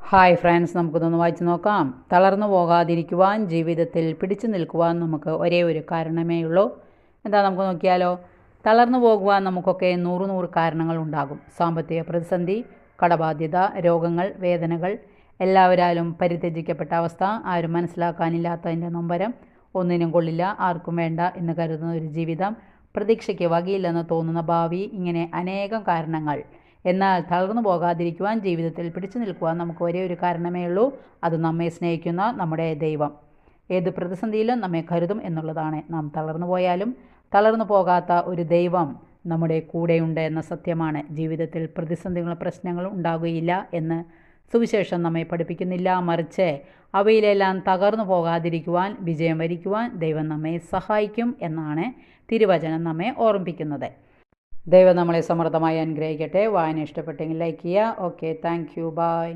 Hi friends, നമുക്കിതൊന്ന് വായിച്ച് നോക്കാം. തളർന്നു പോകാതിരിക്കുവാൻ, ജീവിതത്തിൽ പിടിച്ചു നിൽക്കുവാൻ നമുക്ക് ഒരേ ഒരു കാരണമേ ഉള്ളൂ. എന്താ, നമുക്ക് നോക്കിയാലോ. തളർന്നു പോകുവാൻ നമുക്കൊക്കെ നൂറ് കാരണങ്ങൾ ഉണ്ടാകും. സാമ്പത്തിക പ്രതിസന്ധി, കടബാധ്യത, രോഗങ്ങൾ, വേദനകൾ, എല്ലാവരാലും പരിത്യജിക്കപ്പെട്ട അവസ്ഥ, ആരും മനസ്സിലാക്കാനില്ലാത്തതിൻ്റെ നൊമ്പരം, ഒന്നിനും കൊള്ളില്ല, ആർക്കും വേണ്ട എന്ന് കരുതുന്ന ഒരു ജീവിതം, പ്രതീക്ഷയ്ക്ക് വകയില്ലെന്ന് തോന്നുന്ന ഭാവി, ഇങ്ങനെ അനേകം കാരണങ്ങൾ. എന്നാൽ തളർന്നു പോകാതിരിക്കുവാൻ, ജീവിതത്തിൽ പിടിച്ചു നിൽക്കുവാൻ നമുക്ക് ഒരേ ഒരു കാരണമേ ഉള്ളൂ. അത് നമ്മെ സ്നേഹിക്കുന്ന നമ്മുടെ ദൈവം. ഏത് പ്രതിസന്ധിയിലും നമ്മെ കരുതും എന്നുള്ളതാണ്. നാം തളർന്നു പോയാലും തളർന്നു പോകാത്ത ഒരു ദൈവം നമ്മുടെ കൂടെയുണ്ട് എന്ന സത്യമാണ്. ജീവിതത്തിൽ പ്രതിസന്ധികളും പ്രശ്നങ്ങളും ഉണ്ടാകുകയില്ല എന്ന് സുവിശേഷം നമ്മെ പഠിപ്പിക്കുന്നില്ല. മറിച്ച് അവയിലെല്ലാം തകർന്നു പോകാതിരിക്കുവാൻ, വിജയം വരിക്കുവാൻ ദൈവം നമ്മെ സഹായിക്കും എന്നാണ് തിരുവചനം നമ്മെ ഓർമ്മിപ്പിക്കുന്നത്. ദൈവം നമ്മളെ സമൃദ്ധമായി അനുഗ്രഹിക്കട്ടെ. വായന ഇഷ്ടപ്പെട്ടെങ്കിൽ ലൈക്ക് ചെയ്യുക. Okay, thank you, by.